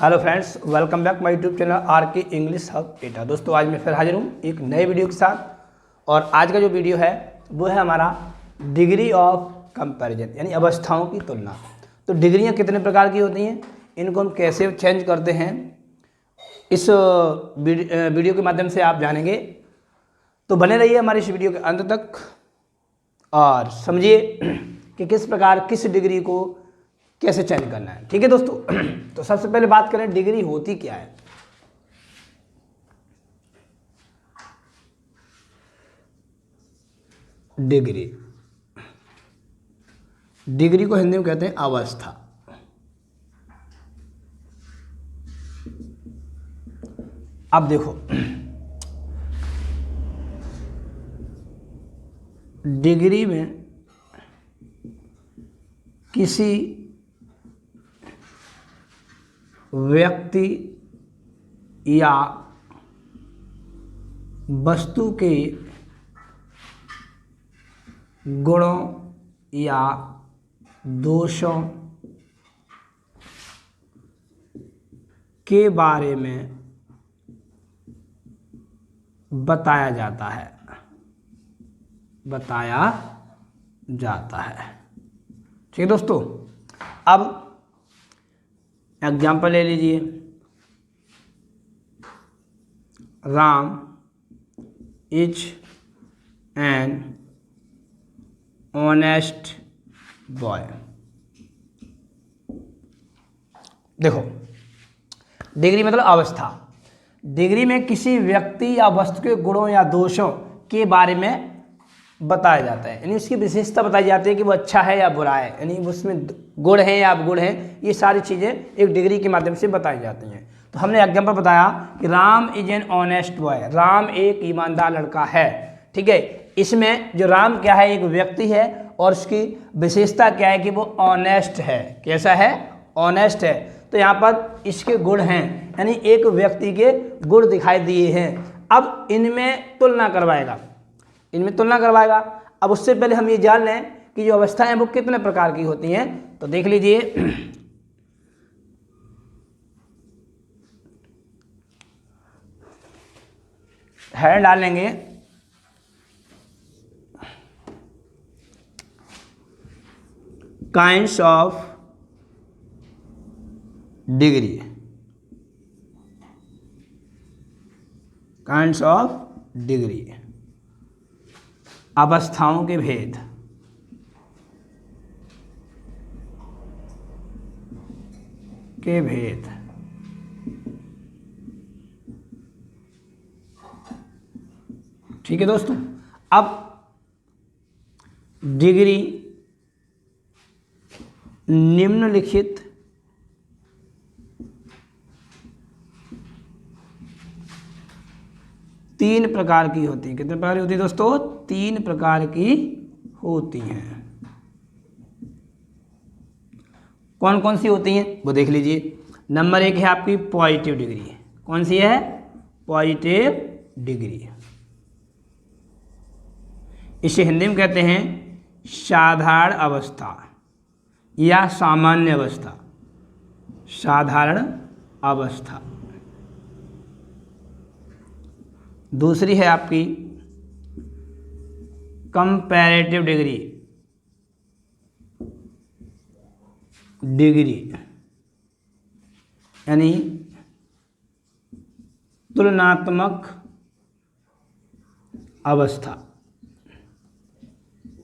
Hello friends, welcome back my YouTube channel are के English hub एटा। दोस्तों आज मैं फिर हाजिर हूँ एक नए वीडियो के साथ। और आज का जो वीडियो है वो है हमारा डिग्री ऑफ कंपैरिजन, यानी अवस्थाओं की तुलना। तो डिग्रियाँ कितने प्रकार की होती हैं, इनको हम कैसे चेंज करते हैं, इस वीडियो के माध्यम से आप जानेंगे। तो बने रहिए हमारे इस वीडियो के अंत तक और समझिए कि किस प्रकार किस डिग्री को कैसे चेंज करना है। ठीक है दोस्तों, तो सबसे पहले बात करें डिग्री होती क्या है। डिग्री को हिंदी में कहते हैं अवस्था। अब देखो, डिग्री में किसी व्यक्ति या वस्तु के गुणों या दोषों के बारे में बताया जाता है। ठीक है दोस्तों, अब एग्जाम्पल ले लीजिए। Ram is an honest boy. देखो, डिग्री मतलब अवस्था। डिग्री में किसी व्यक्ति या वस्तु के गुणों या दोषों के बारे में बताया जाता है, यानी उसकी विशेषता बताई जाती है कि वो अच्छा है या बुरा है, यानी उसमें गुण हैं या अवगुण हैं। ये सारी चीज़ें एक डिग्री के माध्यम से बताई जाती हैं। तो हमने एग्जाम्पल बताया कि Ram is an honest boy, Ram एक ईमानदार लड़का है। ठीक है, इसमें जो राम क्या है, एक व्यक्ति है और उसकी विशेषता क्या है कि वो ऑनेस्ट है। कैसा है? ऑनेस्ट है। तो यहाँ पर इसके गुण हैं, यानी एक व्यक्ति के गुण दिखाई दिए हैं। अब इनमें तुलना करवाएगा। अब उससे पहले हम ये जान लें कि जो अवस्थाएं हैं वो कितने प्रकार की होती हैं। तो देख लीजिए, है डालेंगे काइंड्स ऑफ डिग्री। अवस्थाओं के भेद। ठीक है दोस्तों, अब डिग्री निम्नलिखित तीन प्रकार की होती है। कितने प्रकार की होती है दोस्तों? 3 प्रकार की होती हैं। कौन कौन सी होती हैं वो देख लीजिए। नंबर 1 है आपकी पॉजिटिव डिग्री। कौन सी है? Positive degree. इसे हिंदी में कहते हैं साधारण अवस्था या सामान्य अवस्था। साधारण अवस्था। दूसरी है आपकी कंपैरेटिव डिग्री, यानी तुलनात्मक अवस्था।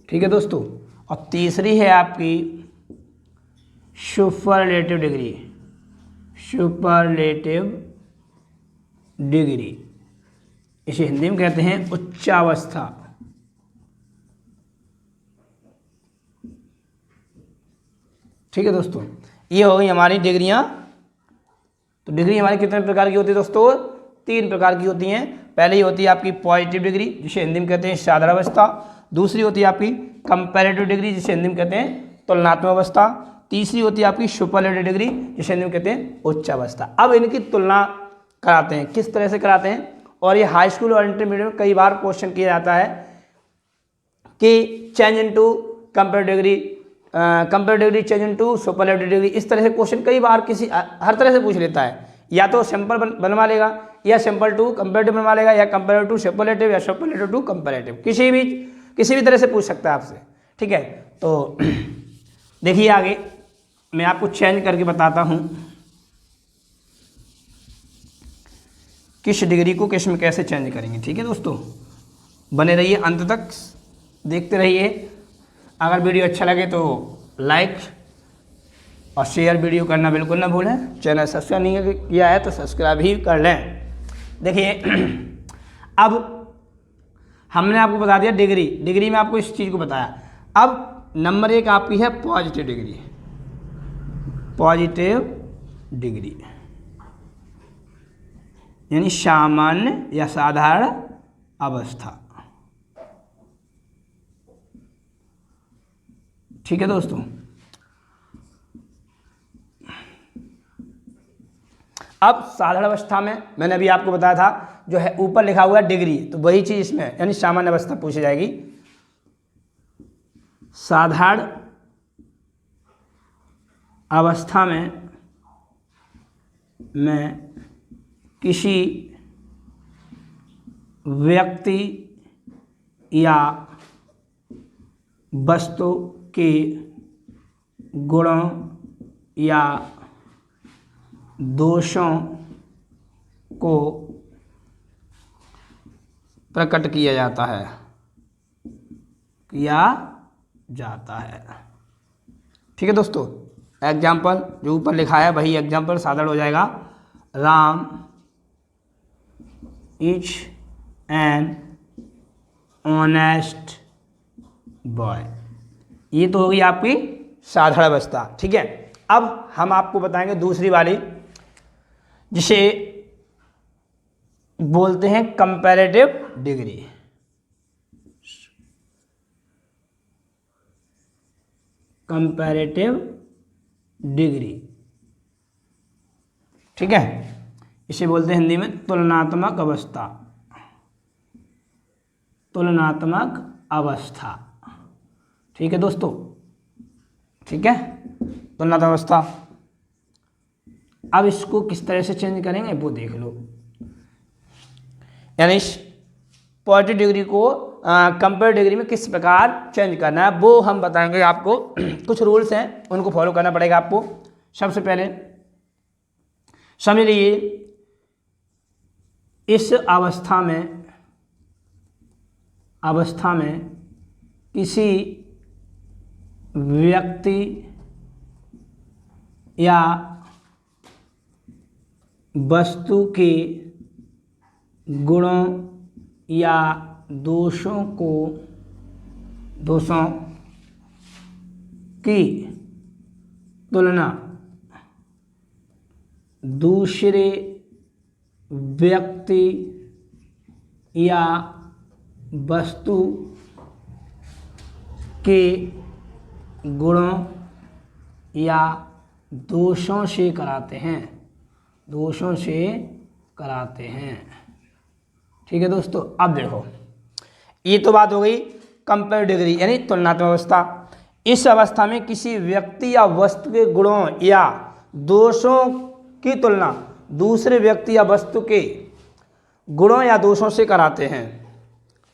ठीक है दोस्तों, और तीसरी है आपकी सुपरलेटिव डिग्री। इसे हिंदी में कहते हैं उच्चावस्था। ठीक है दोस्तों, ये हो गई हमारी डिग्रियां। तो डिग्री हमारी कितने प्रकार की होती है दोस्तों? 3 प्रकार की होती हैं। पहले ही होती है आपकी पॉजिटिव डिग्री, जिसे हिंदी में कहते हैं साधारण अवस्था। दूसरी होती है आपकी कंपैरेटिव डिग्री, जिसे हिंदी में कहते हैं तुलनात्मक अवस्था। तीसरी होती है आपकी सुपरलेटिव डिग्री, जिसे हिंदी में कहते हैं उच्चावस्था। अब इनकी तुलना कराते हैं। किस तरह से कराते हैं? और ये हाई स्कूल और इंटरमीडिएट में कई बार क्वेश्चन किया जाता है कि change into comparative degree comparative degree change into superlative degree, इस तरह से क्वेश्चन कई बार हर तरह से पूछ लेता है। या तो सिंपल बनवा लेगा, या सिंपल टू कंपेरेटिव बनवा लेगा, या कंपेरेटिव टू सुपरलेटिव, या सुपरलेटिव टू कंपेरेटिव, किसी भी तरह से पूछ सकता है आपसे। ठीक है, तो देखिए आगे मैं आपको चेंज करके बताता हूँ किस डिग्री को किस में कैसे चेंज करेंगे। ठीक है दोस्तों, बने रहिए अंत तक, देखते रहिए। अगर वीडियो अच्छा लगे तो लाइक और शेयर वीडियो करना बिल्कुल ना भूलें। चैनल सब्सक्राइब नहीं किया है तो सब्सक्राइब ही कर लें। देखिए अब हमने आपको बता दिया डिग्री में आपको इस चीज़ को बताया। अब नंबर 1 आपकी है पॉजिटिव डिग्री यानी सामान्य या साधारण अवस्था। ठीक है दोस्तों, अब साधारण अवस्था में मैंने अभी आपको बताया था, जो है ऊपर लिखा हुआ है डिग्री, तो वही चीज इसमें यानी सामान्य अवस्था पूछी जाएगी। साधारण अवस्था में मैं किसी व्यक्ति या वस्तु के गुणों या दोषों को प्रकट किया जाता है ठीक है दोस्तों, एग्जाम्पल जो ऊपर लिखा है वही एग्जाम्पल साधारण हो जाएगा। Ram is an honest boy, ये तो होगी आपकी साधारण अवस्था। ठीक है, अब हम आपको बताएंगे दूसरी वाली, जिसे बोलते हैं कंपैरेटिव डिग्री। कंपैरेटिव डिग्री, ठीक है, इसे बोलते हैं हिंदी में तुलनात्मक अवस्था। तुलनात्मक अवस्था, ठीक है दोस्तों, ठीक है, तुलनात्मक अवस्था। अब इसको किस तरह से चेंज करेंगे वो देख लो, यानी पॉजिटिव डिग्री को कंपेरेटिव डिग्री में किस प्रकार चेंज करना है वो हम बताएंगे आपको। कुछ रूल्स हैं उनको फॉलो करना पड़ेगा आपको। सबसे पहले समझ लीजिए, इस अवस्था में किसी व्यक्ति या वस्तु के गुणों या दोषों की तुलना दूसरे व्यक्ति या वस्तु के गुणों या दोषों से कराते हैं। ठीक है दोस्तों, अब देखो, ये तो बात हो गई कंपेरेटिव डिग्री यानी तुलनात्मक अवस्था। इस अवस्था में किसी व्यक्ति या वस्तु के गुणों या दोषों की तुलना दूसरे व्यक्ति या वस्तु के गुणों या दोषों से कराते हैं।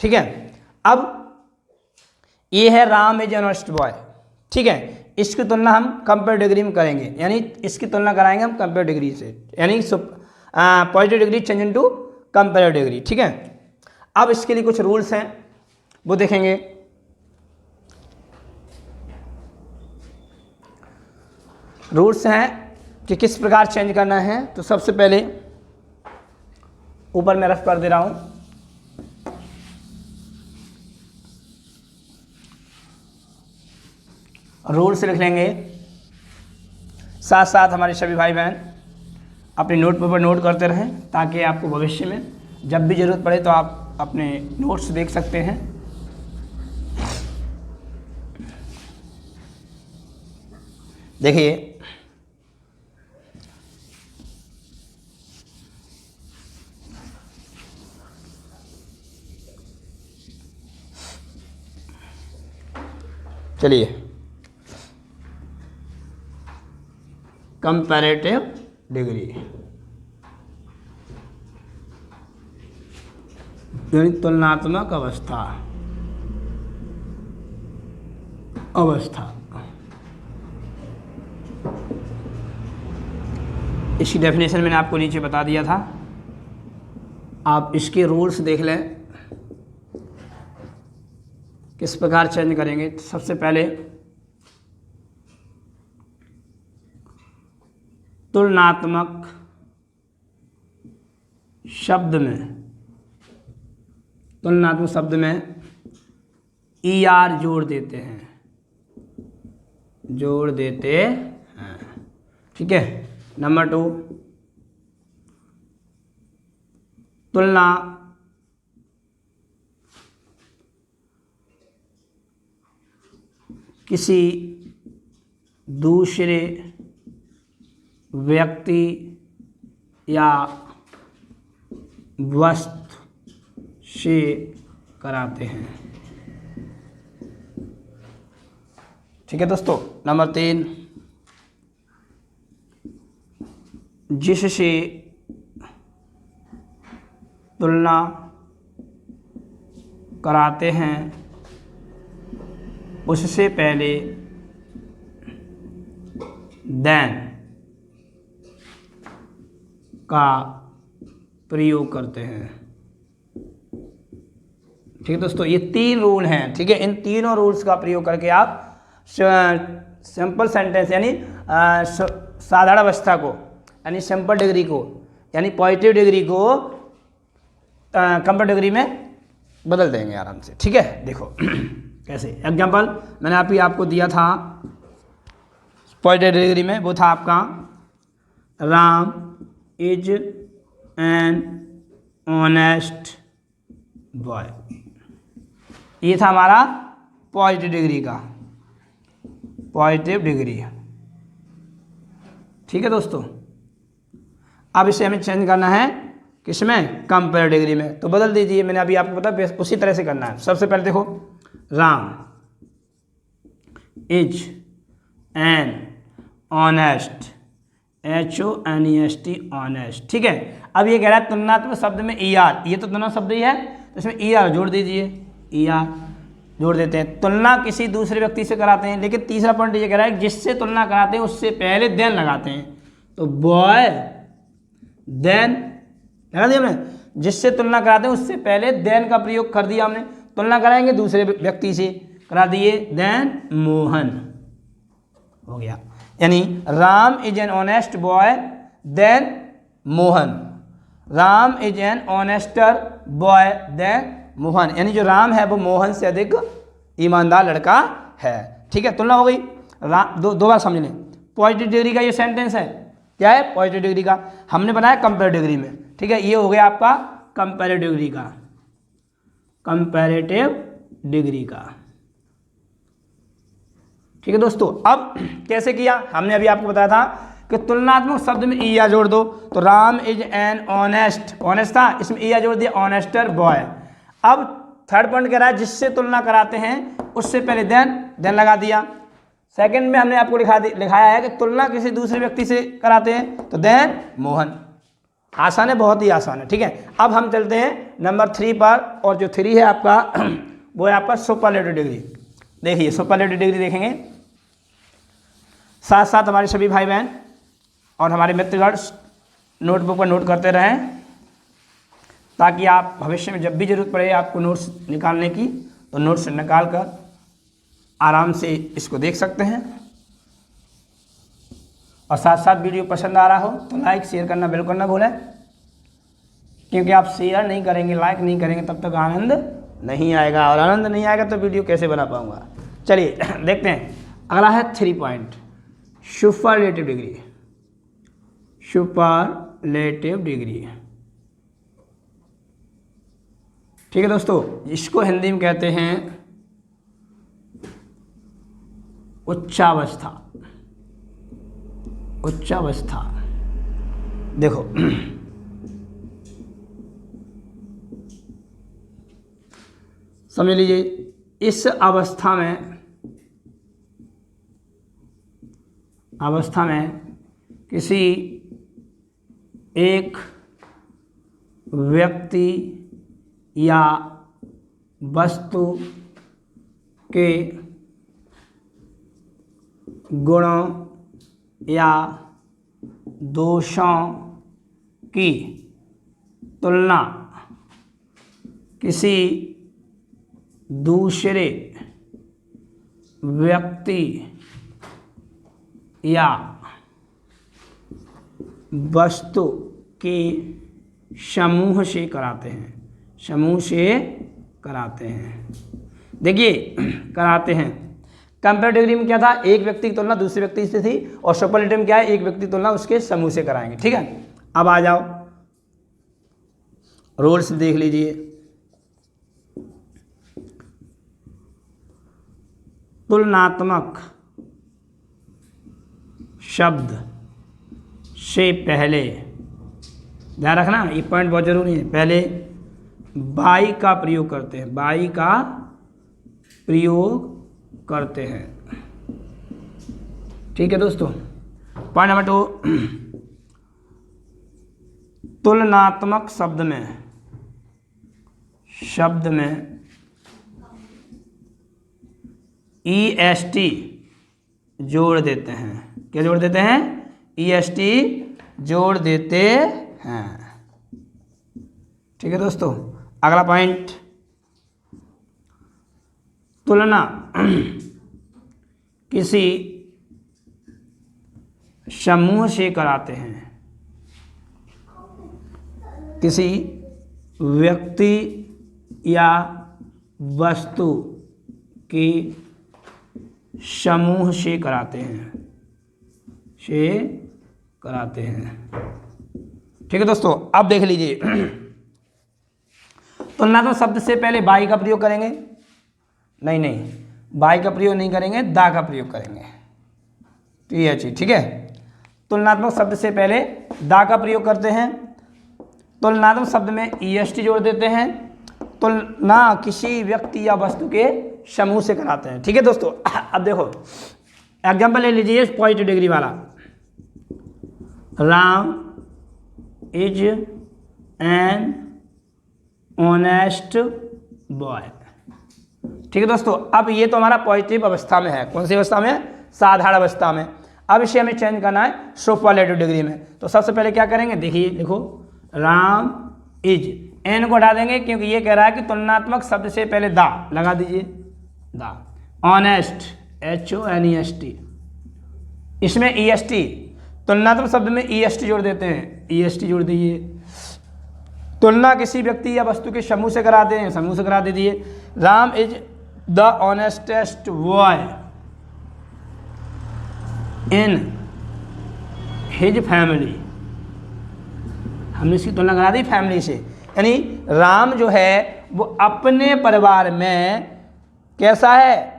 ठीक है, अब ये है Ram is an honest boy, ठीक है, इसकी तुलना हम कंपेरेटिव डिग्री में करेंगे, यानी इसकी तुलना कराएंगे हम कंपेरेटिव डिग्री से, यानी positive degree change into comparative degree. ठीक है, अब इसके लिए कुछ रूल्स हैं वो देखेंगे। रूल्स हैं कि किस प्रकार चेंज करना है। तो सबसे पहले ऊपर मैं रफ कर दे रहा हूं, रूल्स लिख लेंगे, साथ साथ हमारे सभी भाई बहन अपने नोट पेपर नोट करते रहें, ताकि आपको भविष्य में जब भी ज़रूरत पड़े तो आप अपने नोट्स देख सकते हैं। देखिए, चलिए कंपैरेटिव डिग्री, यानी तुलनात्मक अवस्था। इसकी डेफिनेशन मैंने आपको नीचे बता दिया था, आप इसके रूल्स देख लें किस प्रकार चेंज करेंगे। सबसे पहले तुलनात्मक शब्द में ER जोड़ देते हैं, ठीक है। नंबर 2, तुलना किसी दूसरे व्यक्ति या वस्तु से कराते हैं, ठीक है दोस्तों। नंबर 3, जिससे तुलना कराते हैं उससे पहले देन का प्रयोग करते हैं, ठीक है दोस्तों। ये 3 रूल हैं, ठीक है। इन तीनों रूल्स का प्रयोग करके आप सिंपल सेंटेंस यानी साधारण अवस्था को, यानी सिंपल डिग्री को, यानी पॉजिटिव डिग्री को कंपैरेटिव डिग्री में बदल देंगे आराम से, ठीक है। देखो कैसे, एग्जांपल मैंने आपको दिया था पॉजिटिव डिग्री में, वो था आपका Ram is an honest boy. ये था हमारा पॉजिटिव डिग्री का, पॉजिटिव डिग्री, ठीक है दोस्तों। अब इसे हमें चेंज करना है किसमें, कंपैरेटिव डिग्री में, तो बदल दीजिए। मैंने अभी आपको बताया उसी तरह से करना है। सबसे पहले देखो, Ram is an honest, HONEST honest, ठीक है। अब ये कह रहा है तुलनात्मक शब्द में ER, ये तो तुलना शब्द ही है, तो इसमें ER जोड़ दीजिए, ER जोड़ देते हैं। तुलना किसी दूसरे व्यक्ति से कराते हैं, लेकिन तीसरा पॉइंट ये कह रहा है जिससे तुलना कराते हैं उससे पहले देन लगाते हैं, तो बॉय देन लगा दिया हमने। जिससे तुलना कराते हैं उससे पहले देन का प्रयोग कर दिया हमने। तुलना कराएंगे दूसरे व्यक्ति से, करा दिए देन मोहन, हो गया। यानी Ram is an honest boy than Mohan, Ram is an honester boy than Mohan, यानी जो राम है वो मोहन से अधिक ईमानदार लड़का है, ठीक है। तुलना हो गई। दो बार समझ लें, पॉजिटिव डिग्री का ये सेंटेंस है, क्या है, पॉजिटिव डिग्री का। हमने बनाया कंपैरेटिव डिग्री में, ठीक है। ये हो गया आपका कंपैरेटिव डिग्री का, कंपैरेटिव डिग्री का, ठीक है दोस्तों। अब कैसे किया, हमने अभी आपको बताया था कि तुलनात्मक शब्द में ER जोड़ दो, तो Ram is an honest, honest था, इसमें ER जोड़ दिया, ऑनेस्टर बॉय। अब थर्ड पॉइंट कह रहा है जिससे तुलना कराते हैं उससे पहले देन लगा दिया। सेकंड में हमने आपको लिखाया है कि तुलना किसी दूसरे व्यक्ति से कराते हैं, तो देन मोहन। आसान है, बहुत ही आसान है, ठीक है। अब हम चलते हैं नंबर 3 पर, और जो 3 है आपका वो है आपका सुपरलेटिव डिग्री। देखिए सुपरलेटिव डिग्री देखेंगे, साथ साथ हमारे सभी भाई बहन और हमारे मित्रगण नोटबुक पर नोट करते रहें, ताकि आप भविष्य में जब भी जरूरत पड़े आपको नोट्स निकालने की, तो नोट्स निकाल कर आराम से इसको देख सकते हैं। और साथ साथ वीडियो पसंद आ रहा हो तो लाइक शेयर करना बिल्कुल ना भूलें, क्योंकि आप शेयर नहीं करेंगे, लाइक नहीं करेंगे, तब तक आनंद नहीं आएगा, और आनंद नहीं आएगा तो वीडियो कैसे बना पाऊंगा। चलिए देखते हैं, अगला है 3 point, superlative degree. Superlative degree, ठीक है दोस्तों। इसको हिंदी में कहते हैं उच्चावस्था, उच्चावस्था। देखो समझ लीजिए, इस अवस्था में किसी एक व्यक्ति या वस्तु के गुणों या दोषों की तुलना किसी दूसरे व्यक्ति या वस्तु के समूह से कराते हैं, समूह से कराते हैं। देखिए कराते हैं। कंपेरेटिव डिग्री में क्या था, एक व्यक्ति की तुलना दूसरे व्यक्ति से थी, और सुपरलेटिव में क्या है, एक व्यक्ति की तुलना उसके समूह से कराएंगे। ठीक है, अब आ जाओ रूल्स देख लीजिए। तुलनात्मक शब्द से पहले ध्यान रखना, ये पॉइंट बहुत जरूरी है, पहले बाई का प्रयोग करते हैं, बाई का प्रयोग करते हैं। ठीक है दोस्तों। पॉइंट नंबर 2, तुलनात्मक शब्द में EST जोड़ देते हैं। क्या जोड़ देते हैं, EST जोड़ देते हैं। ठीक है दोस्तों। अगला पॉइंट, तुलना किसी समूह से कराते हैं, किसी व्यक्ति या वस्तु के समूह से कराते हैं, से कराते हैं। ठीक है दोस्तों। अब देख लीजिए, तुलनात्मक शब्द से पहले बाई का प्रयोग करेंगे, नहीं बाई का प्रयोग नहीं करेंगे, दा का प्रयोग करेंगे। तो ये चीज ठीक है। तुलनात्मक शब्द से पहले दा का प्रयोग करते हैं। तुलनात्मक शब्द में EST जोड़ देते हैं। तुलना किसी व्यक्ति या वस्तु के समूह से कराते हैं। ठीक है दोस्तों। अब देखो एग्जाम्पल ले लीजिए पॉजिटिव डिग्री वाला। Ram is an honest boy. ठीक है दोस्तों। अब ये तो हमारा पॉजिटिव अवस्था में है। कौन सी अवस्था में, साधारण अवस्था में। अब इसे हमें चेंज करना है सुपरलेटिव डिग्री में। तो सबसे पहले क्या करेंगे, देखिए लिखो राम इज, एन को हटा देंगे क्योंकि ये कह रहा है कि तुलनात्मक शब्द से पहले दा लगा दीजिए, दा। ऑनेस्ट HONEST, इसमें EST, तुलनात्मक शब्द में EST जोड़ देते हैं, EST जोड़ दीजिए। तुलना किसी व्यक्ति या वस्तु के समूह से कराते हैं, समूह से करा दीजिए। Ram is the honestest boy in his family, हमने इसकी तुलना करा दी फैमिली से। यानी राम जो है वो अपने परिवार में कैसा है,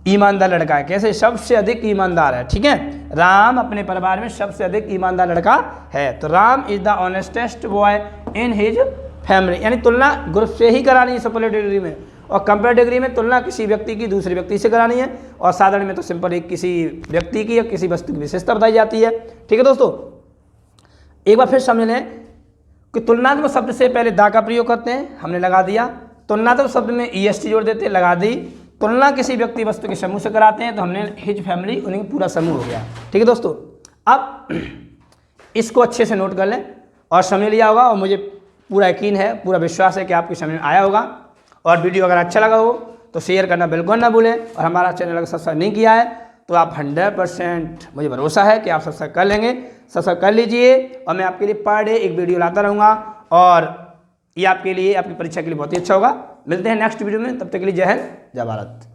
ईमानदार लड़का है। कैसे, सबसे अधिक ईमानदार है। ठीक है, राम अपने परिवार में सबसे अधिक ईमानदार लड़का है। तो Ram is the honestest boy in his family. यानी तुलना ग्रुप से ही करानी है सुपरलेटिव डिग्री में, और कंपेरेटिव डिग्री में तुलना किसी व्यक्ति की दूसरे व्यक्ति से करानी है, और साधारण में तो सिंपल एक किसी व्यक्ति की या किसी वस्तु की विशेषता बताई जाती है। ठीक है दोस्तों। एक बार फिर समझ लें कि तुलनात्मक शब्द से पहले दा का प्रयोग करते हैं, हमने लगा दिया। तुलनात्मक शब्द में EST जोड़ देते हैं, लगा दी। तुलना किसी व्यक्ति वस्तु के समूह से कराते हैं, तो हमने हिज फैमिली, उन्हीं पूरा समूह हो गया। ठीक है दोस्तों। अब इसको अच्छे से नोट कर लें और समझ लिया होगा, और मुझे पूरा यकीन है, पूरा विश्वास है कि आपकी समझ में आया होगा। और वीडियो अगर अच्छा लगा हो तो शेयर करना बिल्कुल ना भूलें, और हमारा चैनल अगर सब्सक्राइब नहीं किया है तो आप 100% मुझे भरोसा है कि आप सब्सक्राइब कर लेंगे। सब्सक्राइब कर लीजिए, और मैं आपके लिए पर डे एक वीडियो लाता रहूँगा, और ये आपके लिए, आपकी परीक्षा के लिए बहुत ही अच्छा होगा। मिलते हैं नेक्स्ट वीडियो में, तब तक के लिए जय हिंद, जय भारत।